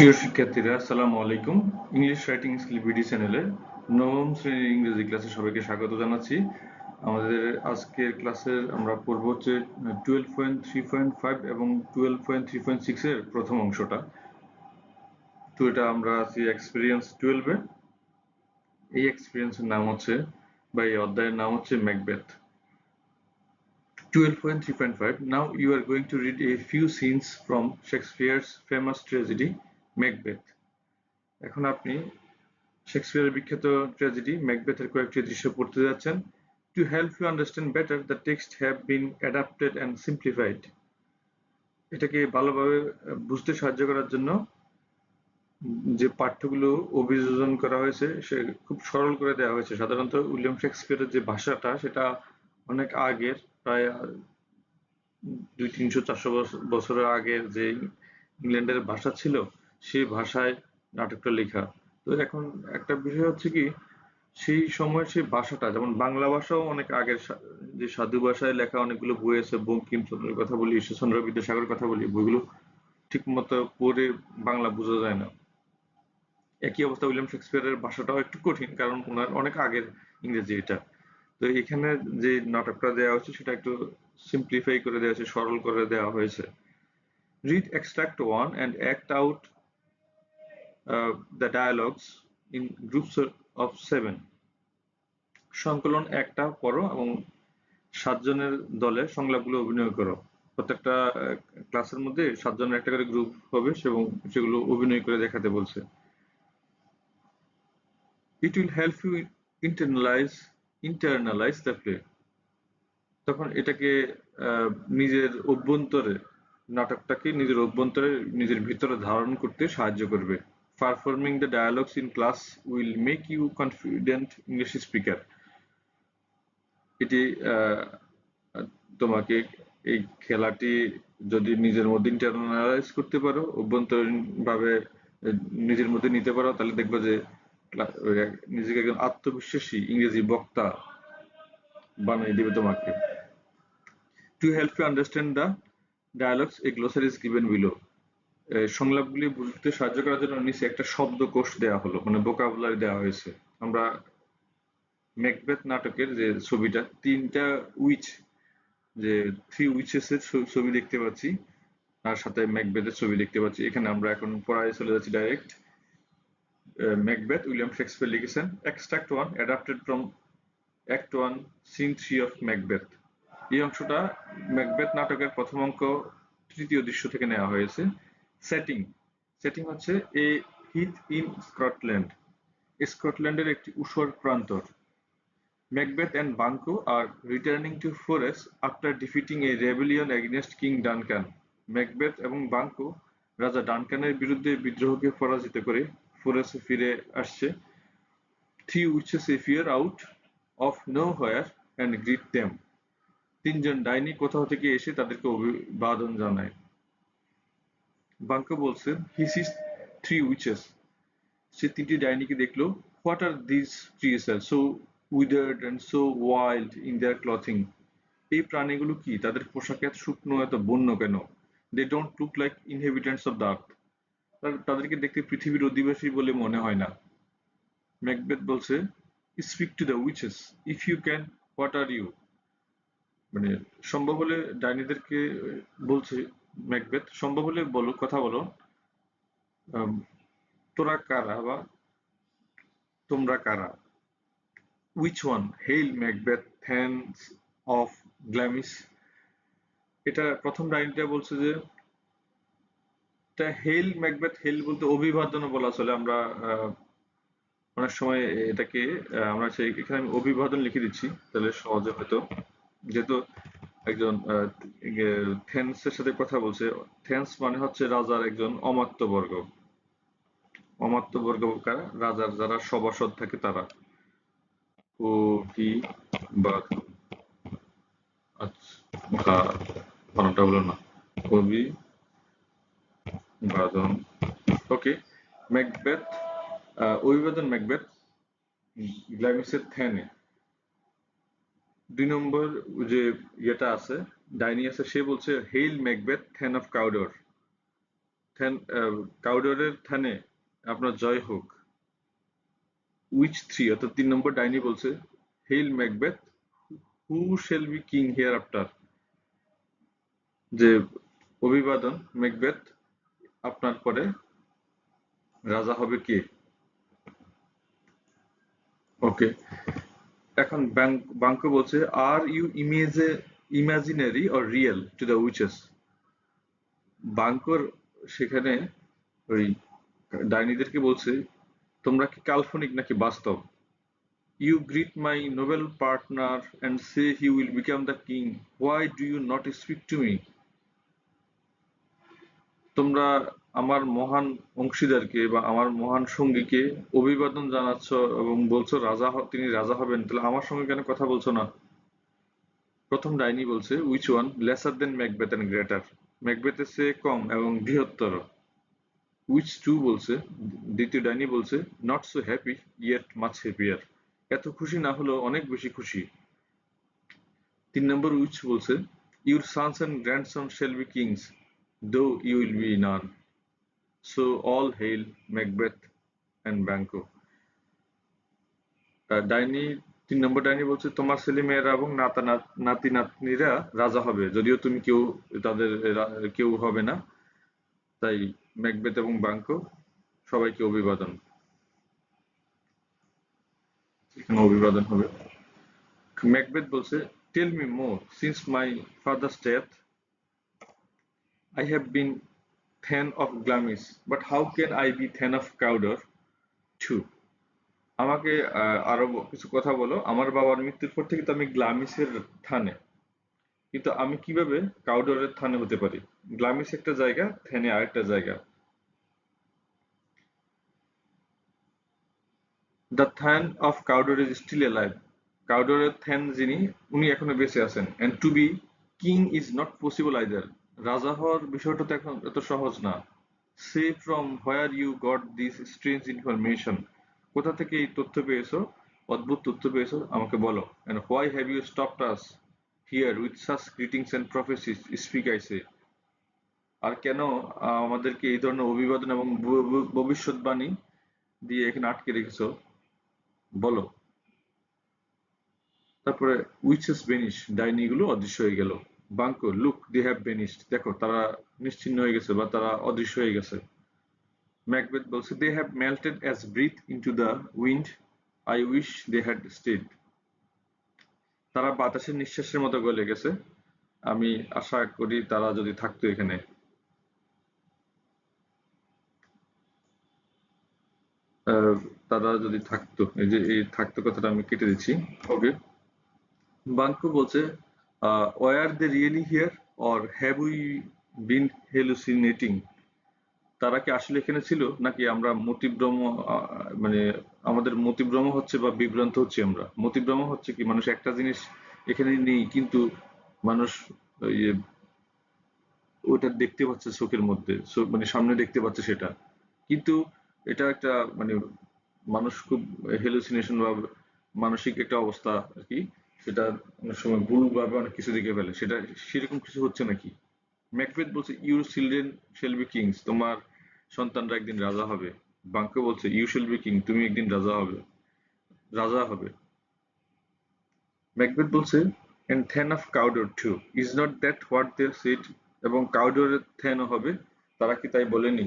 প্রিয় শিক্ষার্থীরা, আসসালামু আলাইকুম। ইংলিশ রাইটিং স্কিল বিডি চ্যানেলে নবম শ্রেণীর ইংরেজি ক্লাসে সবাইকে স্বাগত জানাচ্ছি। আমাদের আজকের ক্লাসের আমরা পড়ব হচ্ছে 12.3.5 এবং 12.3.6 এর প্রথম অংশটা। তো এটা আমরা আছি এক্সপিরিয়েন্স 12-এ। এই এক্সপিরিয়েন্সের নাম হচ্ছে বা এই অধ্যায়ের নাম হচ্ছে Macbeth. 12.3.5 Now you are going to read a few scenes from Shakespeare's famous tragedy Macbeth. এখন আপনি শেক্সপিয়ারের বিখ্যাত ট্র্যাজেডি ম্যাকবেথের কয়েকটি দৃশ্য পড়তে যাচ্ছেন। To help you understand better, the text have been adapted and simplified. এটাকে ভালোভাবে বুঝতে সাহায্য করার জন্য যে পাঠ্যগুলো অভিযোজন করা হয়েছে সে খুব সরল করে দেওয়া হয়েছে। সাধারণত উইলিয়াম শেক্সপিয়ারের যে ভাষাটা সেটা অনেক আগের, প্রায় 200-300-400 বছরের আগের যে ইংল্যান্ডের ভাষা ছিল সেই ভাষায় নাটকটা লেখা। তো এখন একটা বিষয় হচ্ছে কি, সেই সময়ের সেই ভাষাটা, যেমন বাংলা ভাষাও অনেক আগের, যে সাধু ভাষায় লেখা অনেকগুলো বই আছে, বঙ্কিমচন্দ্রের কথা বলি, ঈশ্বরচন্দ্র বিদ্যাসাগরের কথা বলি, বইগুলো ঠিক মতো পড়ে বাংলা বোঝা যায় না। একই অবস্থা উইলিয়াম শেক্সপিয়ারের ভাষাটাও একটু কঠিন, কারণ ওনার অনেক আগের ইংরেজি এটা। তো এখানে যে নাটকটা দেওয়া হচ্ছে সেটা একটু সিম্পলিফাই করে দেওয়া হয়েছে, সরল করে দেওয়া হয়েছে। Read extract 1 and act out the dialogues in groups of 7. সংকলন একটা পড়ো এবং 7 জনের দলে সংলাপগুলো অভিনয় করো। প্রত্যেকটা ক্লাসের মধ্যে 7 জনের একটা করে গ্রুপ হবে এবং সেগুলো অভিনয় করে দেখাতে বলছে। It will help you internalize the play. তখন এটাকে নিজের অভ্যন্তরে, নাটকটাকে নিজের অভ্যন্তরে, নিজের ভিতরে ধারণ করতে সাহায্য করবে। Performing the dialogues in class will make you confident English speaker. এটি তোমাকে, এই খেলাটি যদি নিজের মধ্যে ইন্টারনালাইজ করতে পারো, অভ্যন্তরীণ ভাবে নিজের মধ্যে নিতে পারো, তাহলে দেখবে যে নিজেকে একজন আত্মবিশ্বাসী ইংরেজি বক্তা বানিয়ে দিবে তোমাকে। To help you understand the dialogues, a glossary is given below. সংলাপগুলি বুঝতে সাহায্য করার জন্য নিচে একটা শব্দকোষ দেওয়া হলো, মানে ভোকাবুলারি দেওয়া হয়েছে। আমরা ম্যাকবেথ নাটকের যে ছবিটা, 3টা উইচ, যে 3 উইচেসের ছবি দেখতে পাচ্ছি, তার সাথে ম্যাকবেথের ছবি দেখতে পাচ্ছি। এখানে আমরা এখন পড়ায় চলে যাচ্ছি ডাইরেক্ট। ম্যাকবেথ উইলিয়াম শেক্সপিয়ার লিখেছেন। Extract 1 adapted from act 1 scene 3 of Macbeth. এই অংশটা ম্যাকবেথ নাটকের প্রথম অঙ্ক 3য় দৃশ্য থেকে নেওয়া হয়েছে। সেটিং হচ্ছে এ হিথ ইন স্কটল্যান্ড, স্কটল্যান্ডের একটি ঊষর প্রান্তর। Macbeth and Banquo are returning to Forres after defeating a rebellion against King Duncan. Macbeth এবং বাঙ্কো রাজা ডানকানের বিরুদ্ধে বিদ্রোহকে পরাজিত করে ফোরেসে ফিরে আসছে। Three witches appear out of nowhere and greet them. 3জন ডাইনি কোথাও থেকে এসে তাদেরকে অভিবাদন জানায়। বাঙ্কো বলছে, he sees 3 witches. সে 3টি ডাইনিকে দেখলো। What are these creatures so withered and so wild in their clothing? এই প্রাণীগুলো কি? তাদের পোশাক এত শুকনো, এত বন্য কেন? They don't look like inhabitants of the earth. তাদেরকে দেখতে পৃথিবীর অধিবাসী বলে মনে হয় না। ম্যাকবেথ বলছে, speak to the witches if you can. What are you? মানে সম্ভব হলে ডাইনিদেরকে বলছে ম্যাকবেথ, সম্ভব হলে বলো, কথা বলো, তোরা কারা বা তোমরা কারা? Which one? Hail Macbeth, Thane of Glamis. এটা প্রথম লাইনটা বলছে যে হেল ম্যাকবেথ, হেল বলতে অভিবাদন বলা চলে। আমরা অনেক সময় এটাকে আমরা এখানে আমি অভিবাদন লিখে দিচ্ছি, তাহলে সহজে হয়তো, যেহেতু একজন থেন্সের সাথে কথা বলছে। থেন্স মানে হচ্ছে রাজার একজন অমাত্যবর্গ। অমাত্যবর্গ কারা? রাজার যারা সভাসদ থাকে তারা। অভিবাদন, আচ্ছা বানানটা হলো না, অভিবাদন। ওকে, ম্যাকবেথ, অভিবাদন ম্যাকবেথ গ্ল্যামিসের থেনে। 2 নম্বর যে ইয়েটা আছে, ডাইনি আছে, সে বলছে হেইল ম্যাকবেথ থেন অফ কাউডর। কাউডরের থানে আপনার জয় হোক। উইচ 3 অর্থাৎ 3 নম্বর ডাইনি বলছে, hail Macbeth, who shall be king here after, যে অভিবাদন ম্যাকবেথ, আপনার পরে রাজা হবে কে। ওকে, এখন বাঙ্কো বলছে, are you imaginary or real to the witches. বাঙ্কর সেখানে ওই ডাইনিদেরকে বলছে, তোমরা কি কাল্পনিক নাকি বাস্তব। You greet my noble partner and say he will become the king, why do you not speak to me. তোমরা আমার মহান অংশীদারকে বা আমার মহান সঙ্গীকে অভিবাদন জানাচ্ছ এবং বলছো তিনি রাজা হবেন, তাহলে আমার সঙ্গে কেন কথা বলছো না। প্রথম ডাইনি বলছে, witch one, lesser then Macbeth and greater, ম্যাকবেথের চেয়ে কম এবং বৃহত্তর। উইচ টু বলছে, দ্বিতীয় ডাইনি বলছে, not so happy yet much happier, এত খুশি না হলেও অনেক বেশি খুশি। 3 নম্বর উইচ বলছে, your sons and grandson shall be kings though you will be none, so all hail Macbeth and Banquo. ডাইনি 3 নম্বর ডাইনি বলছে, তোমার ছেলে মেয়েরা এবং নাতি নাতনিরা রাজা হবে, যদিও তুমি তাদের কেউ হবে না। তাই ম্যাকবেথ এবং ব্যাংকো সবাইকে অভিবাদন, এখানে অভিবাদন হবে। ম্যাকবেথ বলছে, tell me more, since my father's death I have been Thane of Glamis, but how can I be Thane of Cawdor too? আমাকে আরো কিছু কথা বলো, আমার বাবার মৃত্যুর পর থেকে তো আমি গ্লামিসের থানে, কিন্তু আমি কিভাবে কাউডরের থানে হতে পারি। গ্লামিস একটা জায়গা, থেনে আরেকটা জায়গা। The thane of Cawdor is still alive, কাউডরের থ্যান যিনি, উনি এখনো বেঁচে আছেন। And to be king is not possible either, রাজা হওয়ার বিষয়টা তো এখন এত সহজ না। Say from where you got this strange information, কোথা থেকে এই তথ্য পেয়েছো, অদ্ভুত তথ্য পেয়েছো, আমাকে বলো। And why have you stopped us here with such greetings and prophecies, speak I say. আর কেন আমাদেরকে এই ধরনের অভিবাদন এবং ভবিষ্যৎবাণী দিয়ে এখানে আটকে রেখেছো, বলো। তারপরে উইচেস ভেনিশ, ডাইনি গুলো অদৃশ্য হয়ে গেল। বাঙ্কো, লুক দে হ্যাভ ভেনিশড, দেখো তারা নিশ্চিহ্ন হয়ে গেছে বা তারা অদৃশ্য হয়ে গেছে। ম্যাকবেথ বলছে, they have melted as breath into the wind, I wish they had stayed, তারা বাতাসের নিঃশ্বাসের মতো গলে গেছে, আমি আশা করি তারা যদি থাকতো এখানে। তারা যদি থাকতো, এই যে এই থাকতো কথাটা আমি কেটে দিচ্ছি। ওকে, বাঙ্কো বলছে, were they really here or have we been hallucinating, তারা কি আসলে এখানে ছিল নাকি আমরা মতিভ্রম, মানে আমাদের মতিভ্রম হচ্ছে বা বিভ্রান্ত হচ্ছে। আমরা মতিভ্রম হচ্ছে কি, মানুষ একটা জিনিস এখানে নেই কিন্তু মানুষ ইয়ে ওটা দেখতে পাচ্ছে চোখের মধ্যে, মানে সামনে দেখতে পাচ্ছে সেটা, কিন্তু এটা একটা মানে মানুষ খুব হেলুসিনেশন বা মানসিক একটা অবস্থা আর কি, সেটা অনেক সময় ভুলভাবে অনেক কিছু দেখে ফেলে, সেটা সেরকম কিছু হচ্ছে নাকি। ম্যাকবেথ বলছে, your children shall be kings, তোমার সন্তানরা একদিন রাজা হবে। বাঙ্কো বলছে, ইউ শ্যাল বি কিং, তুমি একদিন রাজা হবে। ম্যাকবেথ বলছে, and thane of Cawdor too, is not that what they said, এবং কাউডরের থ্যানও হবে, তারা কি তাই বলেনি।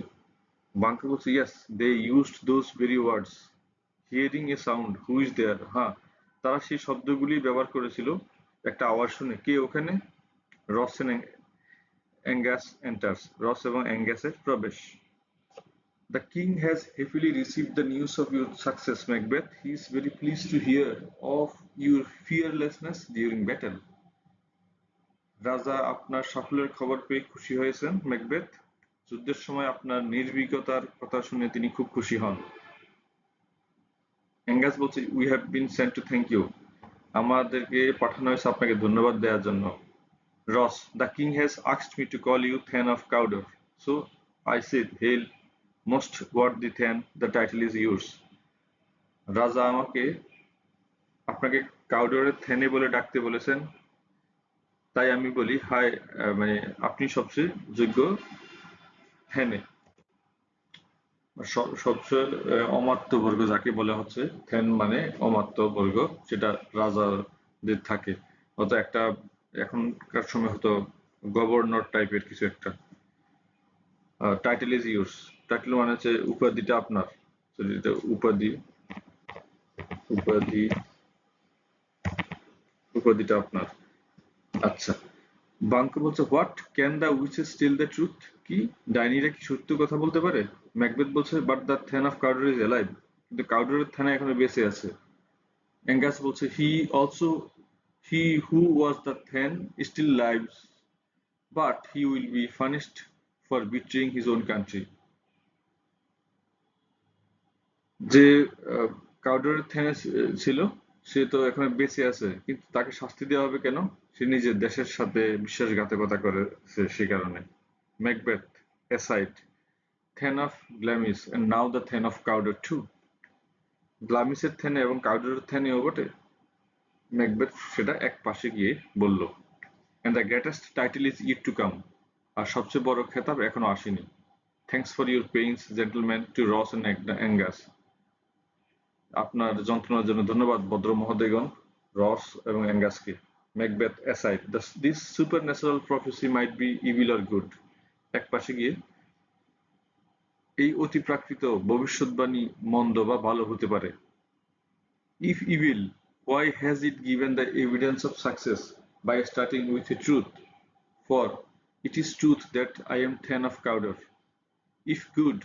বাঙ্কো বলছে, yes they used those very words, hearing a sound who is there, হ্যাঁ তারা সেই শব্দগুলি ব্যবহার করেছিল, একটা আওয়াজ শুনে, কে ওখানে, রস এন্ড অ্যাঙ্গাস এন্টার্স, রস এবং অ্যাঙ্গাসের প্রবেশ। The king has happily received the news of your success, Macbeth. He is very pleased to hear of your fearlessness during battle. রাজা আপনার সাফল্যের খবর পেয়ে খুশি হয়েছেন, ম্যাকবেথ। যুদ্ধের সময় আপনার নির্ভীকতার কথা শুনে তিনি খুব খুশি হন। অ্যাঙ্গাস বলছে, we have been sent to thank you, আমাদেরকে পাঠানো হয়েছে আপনাকে ধন্যবাদ দেওয়ার জন্য। Ross, the king has asked me to call you thane of Cawdor, so I said hail most worthy thane, the title is yours. রাজা আমাকে আপনাকে কাউডরের থেনে বলে ডাকতে বলেছেন, তাই আমি বলি হায়, মানে আপনি সবচেয়ে যোগ্য থেনে। সবচেয়ে অমাত্য বর্গ যাকে বলা হচ্ছে থেন মানে অমাত্য বর্গ, সেটা রাজাদের থাকে, হয়তো একটা এখনকার সময় হয়তো গভর্নর টাইপের কিছু একটা। টাইটেল ইজ ইউরস, টাইটেল মানে হচ্ছে উপাধিটা আপনার, উপাধি, উপাধি, উপাধিটা আপনার। আচ্ছা, বাঙ্ক বলছে what can the witches tell the truth, কি ডাইনিরা কি সত্য কথা বলতে পারে? ম্যাকবেথ বলছে but the thane of Cawdor is alive, কিন্তু কাউডারের থানা এখনো বেঁচে আছে। অ্যাঙ্গাস বলছে he who was the thane still lives but he will be punished for betraying his own country. যে কাউডারের থ্যানে ছিল সে তো এখন বেঁচে আছে, কিন্তু তাকে শাস্তি দেওয়া হবে কেন? সে নিজের দেশের সাথে বিশ্বাসঘাতকতা করেছে সে কারণে। Macbeth aside, thane of Glamis and now the thane of Cawdor too, গ্লামিসের থেনে এবং কাউডারের থেনেও বটে। ম্যাকবেথ সেটা এক পাশে গিয়ে বলল। and the greatest title is yet to come, আর সবচেয়ে বড় খেতাব এখনো আসেনি। thanks for your pains gentlemen to Ross and Angus, আপনার যন্ত্রণার জন্য ধন্যবাদ ভদ্র মহোদয়গণ, রস এবং অ্যাঙ্গাসকে। Macbeth aside, this supernatural prophecy might be evil or good, এক পাশে গিয়ে এই অতিপ্রাকৃত ভবিষ্যৎবাণী মন্দ বা ভালো হতে পারে। If evil, why has it given the evidence of success by starting with a truth? For it is truth that I am Thane of Cawdor. If good,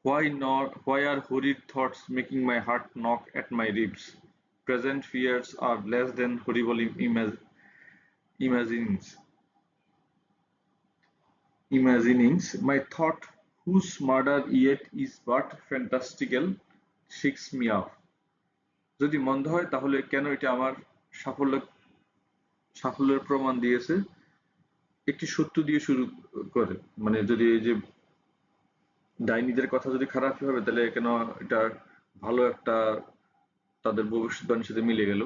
why are horrid thoughts making my heart knock at my ribs? Present fears are less than horrible imaginings. My thought, whose murder yet is but fantastical, shakes me off. যদি মন্দ হয় তাহলে কেন এটা আমার সাফল্য সাফল্যের প্রমাণ দিয়েছে? একটি সত্য দিয়ে শুরু করে, মানে যদি এই যে ডাইনিদের কথা যদি খারাপ হবে তাহলে কেন এটা ভালো একটা তাদের ভবিষ্যৎবাণীর সাথে মিলে গেল।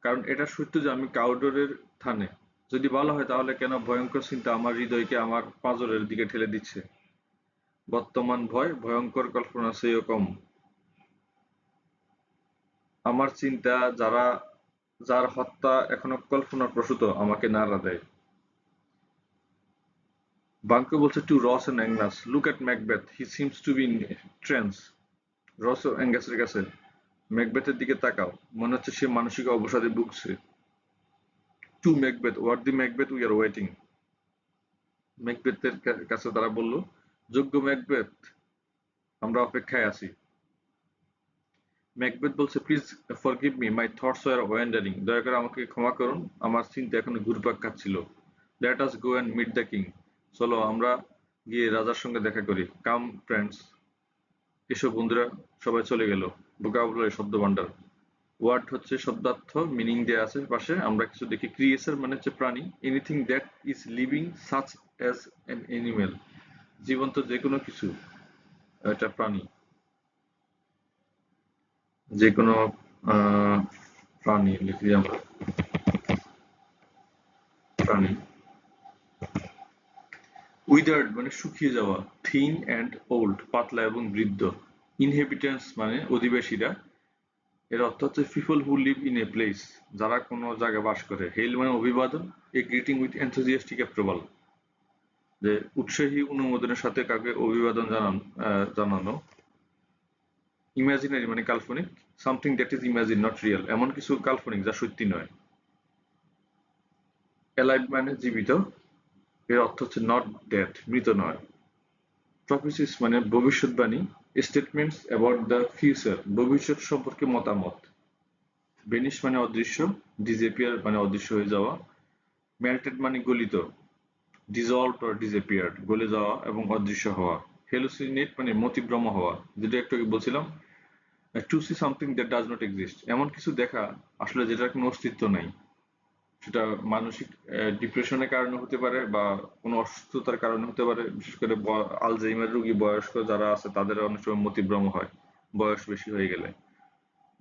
কারণ এটা সত্য যে আমি কাউডরের থানে, যদি ভালো হয় তাহলে কেন ভয়ঙ্কর চিন্তা আমার হৃদয়কে আমার পাঁজরের দিকে ঠেলে দিচ্ছে। বর্তমান ভয় ভয়ঙ্কর কল্পনা চেয়েও কম। আমার চিন্তা যার হত্যা এখনো কল্পনার প্রসূত আমাকে নাড়া দেয়। বাঙ্কো বলছে to Ross and Angus, look at Macbeth, he seems to be in trance. Ross ও অ্যাঙ্গাসের কাছে, ম্যাকবেথের দিকে তাকাও, মনে হচ্ছে সে মানসিক অবসাদে ভুগছে। To Macbeth, what the Macbeth we are waiting. ম্যাকবেথের কাছে তারা বলল, যোগ্য ম্যাকবেথ, আমরা অপেক্ষায় আছি। ম্যাকবেথ বলছে please forgive me, my thoughts were wandering, দয়া করে আমাকে ক্ষমা করুন, আমার চিন্তা এখনো ঘুরপাক খাচ্ছিল। Let us go and meet the king, চলো আমরা গিয়ে রাজার সঙ্গে দেখা করি। কাম ফ্রেন্ডস, এসো বন্ধুরা। সবাই চলে গেল। ভোকাবুলারি শব্দভাণ্ডার, ওয়ার্ড হচ্ছে শব্দার্থ, মিনিং দেয়া আছে পাশে। আমরা কিছু দেখি, ক্রিয়েচার মানে হচ্ছে প্রাণী, anything that is living such as an animal, জীবন্ত যে কোনো কিছু, এটা প্রাণী, যে কোনো প্রাণী লিখি আমরা, প্রাণী। উইদার্ড মানে শুকিয়ে যাওয়া, থিন অ্যান্ড ওল্ড পাতলা এবং বৃদ্ধ। ইনহেবিটেন্টস মানে অধিবাসীরা, এর অর্থ হচ্ছে people who live in a place, যারা কোনো জায়গায় বাস করে। হেইল মানে অভিবাদন, এ গ্রিটিং উইথ এনথুজিয়াস্টিক অ্যাপ্রুভাল, যে উৎসাহী অনুমোদনের সাথে কাউকে অভিবাদন জানানো। ইমাজিনারি মানে কাল্পনিক, something that is imagine not real, এমন কিছু কাল্পনিক যা সত্যি নয়। অ্যালাইভ মানে জীবিত, এর অর্থ হচ্ছে নট ডেড, মৃত নয়। প্রফেসিস মানে ভবিষ্যৎবাণী, স্টেটমেন্টস অ্যাবাউট দ্য ফিউচার, ভবিষ্যৎ সম্পর্কে মতামত। ভেনিশ মানে অদৃশ্য, ডিসঅ্যাপিয়ার মানে অদৃশ্য হয়ে যাওয়া। মেল্টেড মানে গলিত, dissolved or disappeared গলে যাওয়া এবং অদৃশ্য হওয়া। হ্যালুসিনেট মানে মতিভ্রম হওয়া, যেটা একটু আগে বলছিলাম। To see something that does not exist, এমন কিছু দেখা আসলে যেটার কোনো অস্তিত্ব নাই। সেটা মানসিক ডিপ্রেশনের কারণে হতে পারে বা কোনো অসুস্থতার কারণে হতে পারে। বিশেষ করে আলজাইমার রোগী বয়স্ক যারা আছে তাদের অনেক সময় মতিভ্রম হয় বয়স বেশি হয়ে গেলে।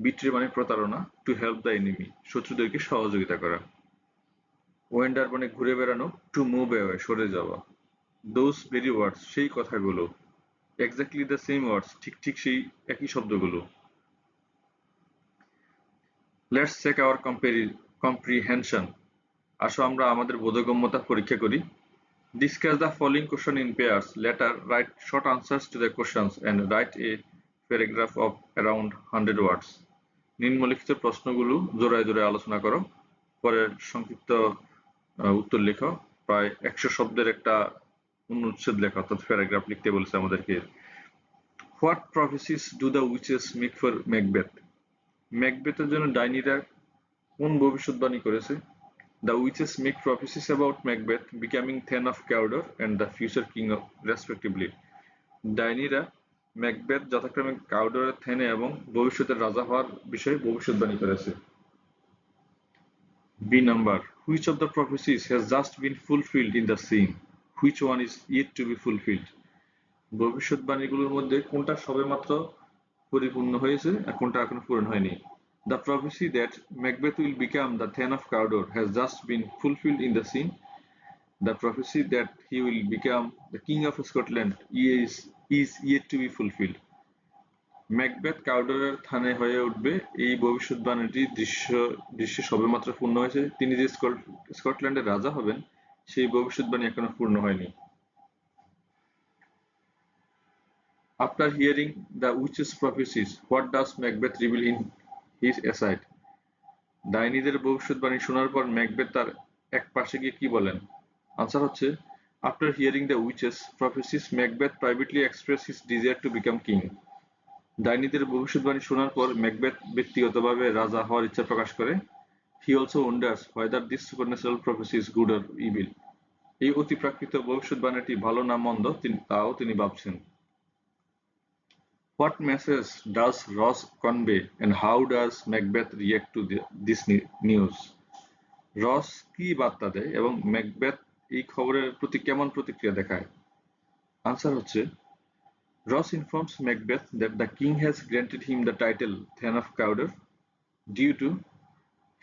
বিট্রে মানে প্রতারণা, টু হেল্প দ্য এনিমি, শত্রুদেরকে সহযোগিতা করা। ওয়েন্ডার মানে ঘুরে বেড়ানো, টু মুভ অ্যাওয়ে, সরে যাওয়া। দোজ ভেরি ওয়ার্ডস, সেই কথাগুলো। এক্স্যাক্টলি দ্য সেম ওয়ার্ডস, ঠিক ঠিক সেই একই শব্দগুলো। লেটস চেক আওয়ার কম্প্রিহেনশন, আসো আমরা আমাদের বোধগম্যতা পরীক্ষা করি। Discuss the following question in pairs, letter right short answers to the questions and write a paragraph of around 100 ওয়ার্ডস। নিম্নলিখিত প্রশ্নগুলো জোড়ায় জোড়ায় আলোচনা করো, পরের সংক্ষিপ্ত উত্তর লেখো। প্রায় 100 শব্দের একটা অনুচ্ছেদ লেখা, অর্থাৎ প্যারাগ্রাফ লিখতে বলেছে আমাদেরকে। What prophecies do the witches make for Macbeth, ম্যাকবেথের জন্য ডাইনিরা কোন ভবিষ্যৎবাণী করেছে? The witches make prophecies about Macbeth becoming Thane of Cawdor and the future king respectively. ডাইনিরা ম্যাকবেথ যথাক্রমে কাউডরের থেনে এবং ভবিষ্যতের রাজা হওয়ার বিষয়ে ভবিষ্যৎবাণী করেছে। B number. Which of the prophecies has just been fulfilled in the scene? Which one is yet to be fulfilled? ভবিষ্যৎবাণীগুলোর মধ্যে কোনটা সবেমাত্র পরিপূর্ণ হয়েছে আর কোনটা এখনো পূরণ হয়নি? The prophecy that Macbeth will become the Thane of Cawdor has just been fulfilled in the scene. The prophecy that he will become the King of Scotland is yet to be fulfilled. Macbeth কাউডরের থানে হয়ে উঠবে, এই ভবিষ্যৎবাণীটি দৃশ্যে সবেমাত্র পূর্ণ হয়েছে। তিনি যে স্কটল্যান্ডের রাজা হবেন সেই ভবিষ্যৎবাণী এখনো পূর্ণ হয়নি। After hearing the witches' prophecies, what does Macbeth reveal in his aside? ডাইনিদের ভবিষ্যৎবাণী শোনার পর ম্যাকবেথ তার এক পাশে গিয়ে কি বলেন? আনসার হচ্ছে, after hearing the witches prophecies Macbeth privately express his desire to become king. ডাইনিদের ভবিষ্যৎবাণী শোনার পর ম্যাকবেথ ব্যক্তিগতভাবে রাজা হওয়ার ইচ্ছা প্রকাশ করে। He also wonders whether this supernatural prophecy is good or evil. এই অতিপ্রাকৃত ভবিষ্যৎবাণীটি ভালো না মন্দ তাও তিনি ভাবছেন। What message does Ross convey and how does Macbeth react to this news? রস কি বার্তা দেয় এবং ম্যাকবেথ এই খবরের প্রতি কেমন প্রতিক্রিয়া দেখায়? আনসার হচ্ছে, Ross informs Macbeth that the king has granted him the title Thane of Cawdor. Due to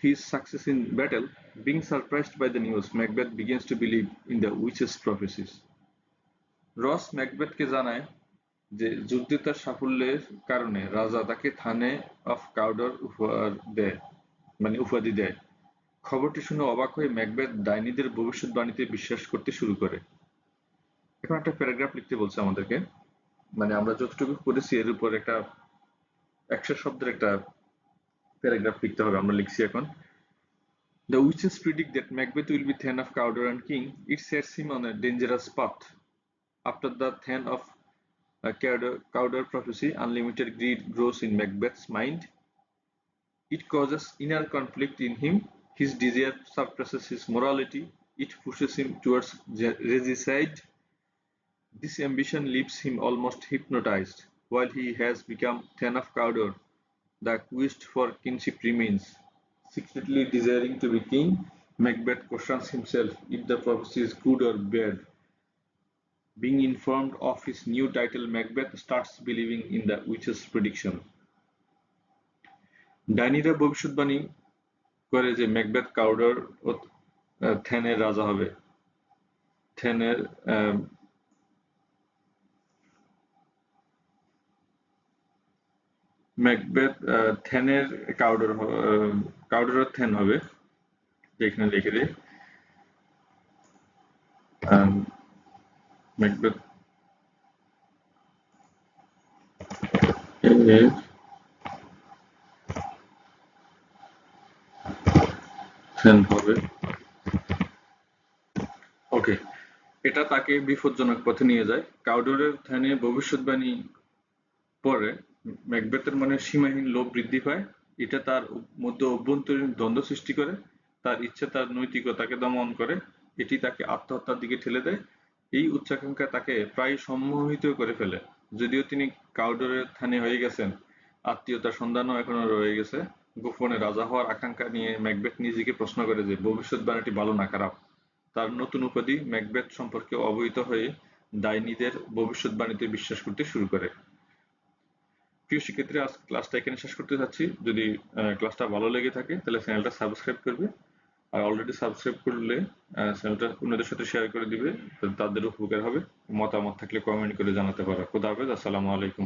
his success in battle, being surprised by the news, Macbeth begins to believe in the witches' prophecies. রস ম্যাকবেথকে জানায় যে যুদ্ধে তার সাফল্যের কারণে রাজা তাকে thane of কাউডর উপাধি দেয়। খবরটি শুনে অবাক হয়ে ম্যাকবেথ ডাইনিদের ভবিষ্যৎবাণীতে বিশ্বাস করতে শুরু করে। এখন একটা প্যারাগ্রাফ লিখতে বলছে আমাদেরকে, মানে আমরা যতটুকু পড়েছি এর উপর একটা 100 শব্দের একটা প্যারাগ্রাফ লিখতে হবে। আমরা লিখছি এখন, The witches predict that Macbeth will be Thane of Cawdor and king. It sets him on a dangerous path. After the Thane of Cawdor prophecy, unlimited greed grows in Macbeth's mind. It causes inner conflict in him. His desire suppresses his morality. It pushes him towards regicide. This ambition leaves him almost hypnotized. While he has become Thane of Cawdor, the quest for kingship remains. Secretly desiring to be king, Macbeth questions himself if the prophecy is good or bad. Being informed of his new title, Macbeth starts believing in the witch's prediction. ডাইনিরা ভবিষ্যৎবাণী করে যে Macbeth কাউডর ও থেনের রাজা হবে। থেনের Macbeth থেনের কাউডরের then হবে, যেখানে লিখে দিই Macbeth then হবে। ওকে, এটা তাকে বিপজ্জনক পথে নিয়ে যায়। কাউডরের থেনে ভবিষ্যৎবাণী পরে ম্যাকবেথের মনে সীমাহীন লোভ বৃদ্ধি পায়। এটা তার মধ্যে অভ্যন্তরীণ দ্বন্দ্ব সৃষ্টি করে। তার ইচ্ছা তার নৈতিকতাকে দমন করে। এটি তাকে আত্মহত্যার দিকে ঠেলে দেয়। এই উচ্চাকাঙ্ক্ষা তাকে প্রায় সম্মোহিত করে ফেলে। যদিও তিনি কাউডরের থানে হয়ে গেছেন, আত্মীয়তার সন্ধানও এখনো রয়ে গেছে। গোপনে রাজা হওয়ার আকাঙ্ক্ষা নিয়ে ম্যাকবেথ নিজেকে প্রশ্ন করে যে ভবিষ্যৎবাণীটি ভালো না খারাপ। তার নতুন উপাধি ম্যাকবেথ সম্পর্কে অবহিত হয়ে ডাইনিদের ভবিষ্যৎবাণীতে বিশ্বাস করতে শুরু করে। প্রিয় শিক্ষার্থীরা, আজ ক্লাসটা এখানে শেষ করতে যাচ্ছি। যদি ক্লাসটা ভালো লেগে থাকে তাহলে চ্যানেলটা সাবস্ক্রাইব করবে আর অলরেডি সাবস্ক্রাইব করলে চ্যানেলটা অন্যদের সাথে শেয়ার করে দিবে, তাদের উপকার হবে। মতামত থাকলে কমেন্ট করে জানাতে পারো। খোদা হাফেজ, আসসালামু আলাইকুম।